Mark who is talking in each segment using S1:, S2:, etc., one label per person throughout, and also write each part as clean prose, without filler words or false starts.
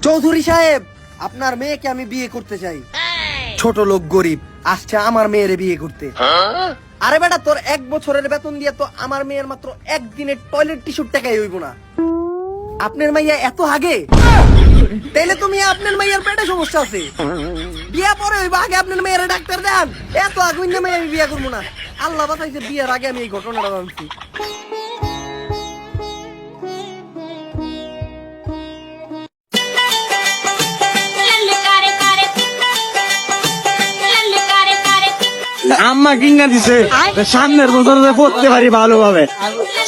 S1: চৌধুরী সাহেব, আপনার মেয়েকে আমি বিয়ে করতে চাই। ছোট লোক গরিব আসছে আমার মেয়েরে বিয়ে করতে। আরে বেটা, তোর 1 বছরের বেতন দিয়ে তো আমার মেয়ের মাত্র একদিনের টয়লেট টিস্যুর টাকাই হইব না। আপনার মাইয়া এত আগে, তাইলে তুমি আপনার মাইয়ার পেটে সমস্যা আছে। বিয়া পরে হইব, আগে আপনার মেয়ের ডাক্তার দেন। এত আগুন না মেয়ে আমি বিয়া করবো না। আল্লাহ বাঁচাইছে, বিয়ের আগে আমি এই ঘটনাটা জানছি।
S2: আম্মা কিনা দিছে, সামনের বছর পড়তে পারি ভালোভাবে।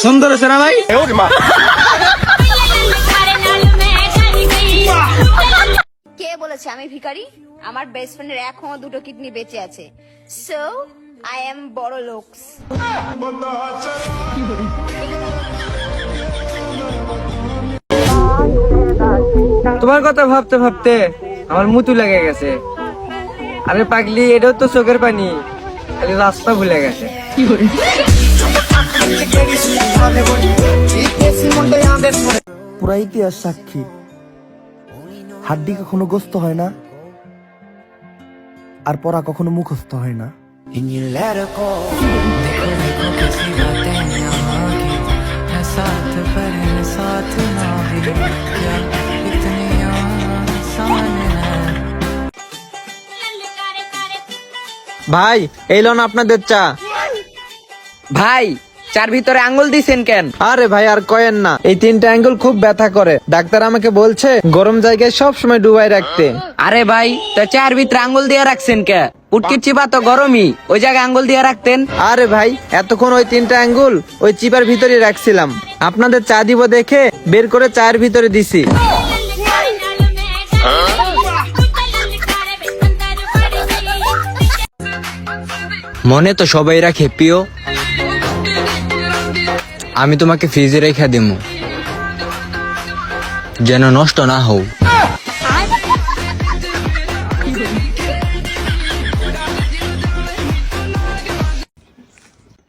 S2: সুন্দর আছে না ভাই?
S3: কে বলেছে আমি ভিখারি? আমার বেস্ট ফ্রেন্ডের এখনো 2টো কিডনি বেঁচে আছে। সো আই এম বড় লোকস।
S2: তোমার কথা ভাবতে ভাবতে আমার মুতু লেগে গেছে। আরে পাগলি, এটাও তো চোখের পানি, খালি রাস্তা ভুলে গেছে।
S1: পুরা ইতিহাস সাক্ষী, হাড্ডি কখনো গোস্ত হয় না, আর পড়া কখনো মুখস্থ হয় না।
S2: ভাই, এই লোন আপনাদের চা।
S4: ভাই, চার ভিতরে আঙ্গুল দিছেন কেন?
S2: আরে ভাই আর কয়েন না, এই 3টা আঙ্গুল খুব ব্যথা করে। ডাক্তার আমাকে বলছে গরম জায়গায় সব সময় ডুবাই রাখতে।
S4: আরে ভাই, তো চার ভিতরে আঙ্গুল দিয়ে রাখছেন কে? উটকির চিপা তো গরমই, ওই জায়গায় আঙ্গুল দিয়ে রাখতেন।
S2: আরে ভাই, এতক্ষণ ওই 3টা আঙ্গুল ওই চিপার ভিতরে রাখছিলাম। আপনাদের চা দিব দেখে বের করে চায়ের ভিতরে দিছি।
S4: মনে তো সবাই রাখে প্রিয়, আমি তোমাকে ফ্রিজে রেখে দিমু, যেন নষ্ট না হও।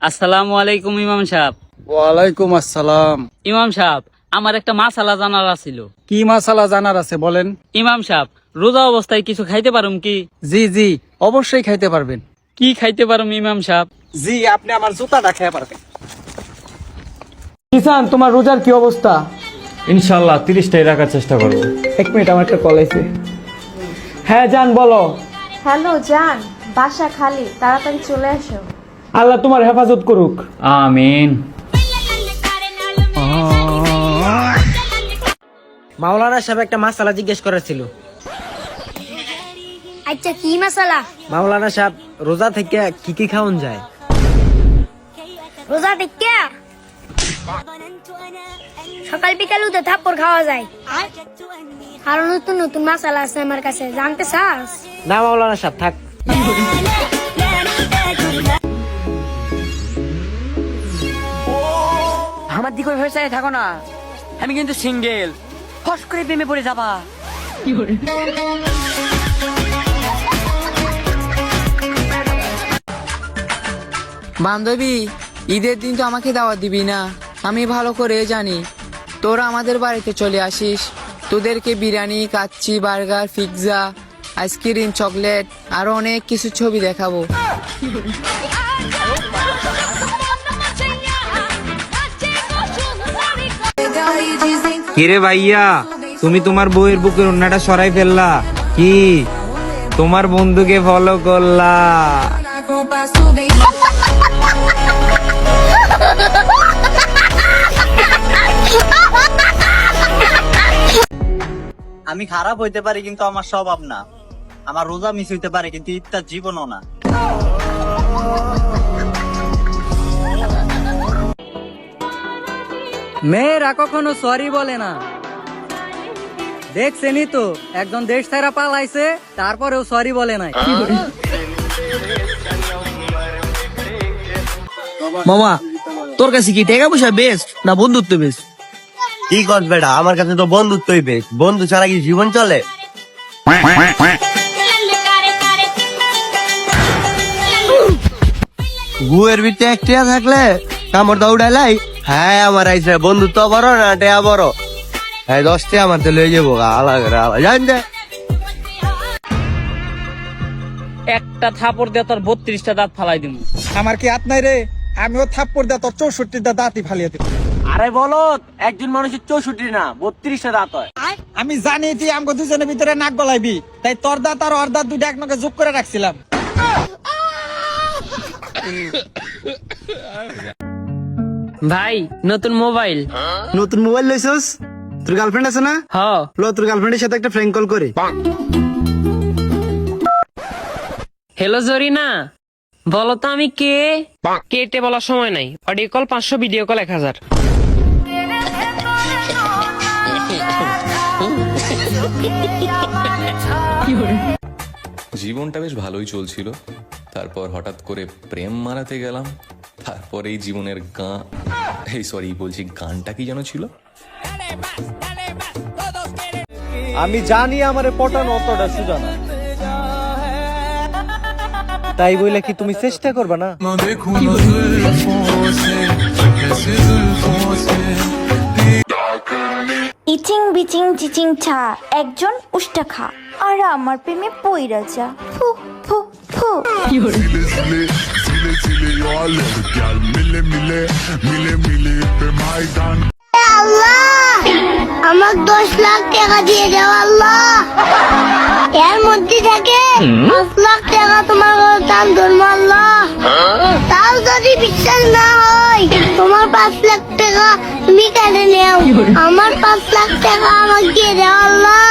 S5: আসসালামু আলাইকুম ইমাম সাহেব।
S2: ওয়ালাইকুম আসসালাম।
S5: ইমাম সাহেব, আমার একটা মাসালা জানার আছিল।
S2: কি মাসালা জানার আছে বলেন?
S5: ইমাম সাহেব, রোজা অবস্থায় কিছু খাইতে পারুম কি?
S2: জি জি, অবশ্যই খাইতে পারবেন।
S5: কি খাইতে পারুম ইমাম সাহেব?
S2: জি, আপনি আমার জুতাটা খেয়ে পারবেন। কিষান, তোমার রোজার কি অবস্থা?
S6: ইনশাল্লাহ 30টাই রাখার চেষ্টা করবো।
S2: 1 মিনিট, আমার একটা কল আইছে। হ্যাঁ জান, বলো।
S7: হ্যালো জান, বাসা খালি, তাড়াতাড়ি চলে আসো।
S2: আল্লাহ তোমার হেফাজত করুক।
S6: আমিন।
S2: মাওলানা সাহেব একটা মাসালা জিজ্ঞেস করার ছিল।
S7: আচ্ছা, কি মশলা?
S2: মাওলানা সাহেব, রোজা থেকে কি কি খাওয়ান যায়?
S7: রোজা দেখে সকাল বিকাল উঠে থাপ্পড় খাওয়া যায়। আরো নতুন নতুন মশলা আছে আমার কাছে, জানতে চাস?
S2: না মাওলানা সাহেব, থাক।
S4: আমার দিকে ওই ভেসায় থাকো না, আমি কিন্তু সিঙ্গেল। ফস করে প্রেমে পড়ে যাবা।
S8: বান্ধবী, ঈদের দিন তো আমাকে দাওয়াত দিবি না, আমি ভালো করে জানি। তোরা আমাদের বাড়িতে চলে আসিস, তোদেরকে biryani, kacchi, burger, pizza, ice cream, chocolate আরো অনেক কিছু ছবি দেখাবো।
S2: কিরে ভাইয়া, তুমি তোমার বউয়ের বুকের ওন্নাটা সরাই ফেললা কি? তোমার বন্ধুকে ফলো করলা?
S9: আমি খারাপ হইতে পারি কিন্তু আমার স্বভাব না। আমার রোজা মিস হইতে পারে কিন্তু ঈদটা জীবনও না।
S4: মেয়েরা কখনো সরি বলে না। দেখছেনি তো, একজন দেশ ছাড়া পালাইছে, তারপরেও সরি বলে নাই।
S2: মামা, তোর কাছে কি টাকা পয়সা বেস্ট না বন্ধুত্ব বেস্ট?
S9: কি কর বেটা, আমার কাছে তো বন্ধুত্বই বেশ। বন্ধু ছাড়া কি জীবন চলে? গুয়ের ভিতরে একটা থাকলে কামড় দৌড়াইলাই। হ্যাঁ, আমার আইসে বন্ধুত্ব বড় না টেয়া বড়?
S2: এই 10 টাকা আমার তো লয়ে যাবো আলা করে আলা জান দে।
S5: একটা থাপড় দিয়ে তোর 32টা দাঁত ফালাই দিমু।
S2: আমার কি হাত নাই রে, আমিও থাপ্পড় দা তোর 64টা দাঁতই ফালিয়ে দেব।
S4: আরে বলো, একজন মানুষের 64 না 32টা দাঁত হয়।
S2: আমি জানি তুই আমগো দুজনের ভিতরে নাক গলাইবি, তাই তোর দাঁত আর ওর দাঁত দুইটা একনকে যোগ করে রাখছিলাম।
S4: ভাই নতুন মোবাইল।
S2: নতুন মোবাইল লইছস? তোর গার্লফ্রেন্ড আছে না?
S4: হ্যাঁ।
S2: লো তোর গার্লফ্রেন্ডের সাথে একটা প্র্যাঙ্ক কল করে।
S4: হ্যালো জরিনা, বলো তো আমি কে? কেটে বলার সময় নাই। Audio call 500, video call 1000।
S10: জীবনটা বেশ ভালোই চলছিল, তারপর হঠাৎ করে প্রেম মারাতে গেলাম। তারপর এই জীবনের গানটা কি যেন ছিল?
S2: আমি জানি আমারে পটানো অতটা সোজা না, তাই বইলে কি তুমি চেষ্টা করবে না?
S3: ইচিং বিচিং চিচিং ছা, একজন উষ্টা খা আর আমার প্রেমে পইরা যা। ফু ফু ফু।
S7: আমার 10 লাখ টাকা দিয়ে দাও আল্লাহ। এর মধ্যে থেকে 5 লাখ টাকা তোমার দান ধর্ম আল্লাহ। তাও যদি বিশ্বাস না হয়, তোমার 5 লাখ টাকা তুমি কেটে নাও, আমার 5 লাখ টাকা আমাকে দিয়ে দাও আল্লাহ।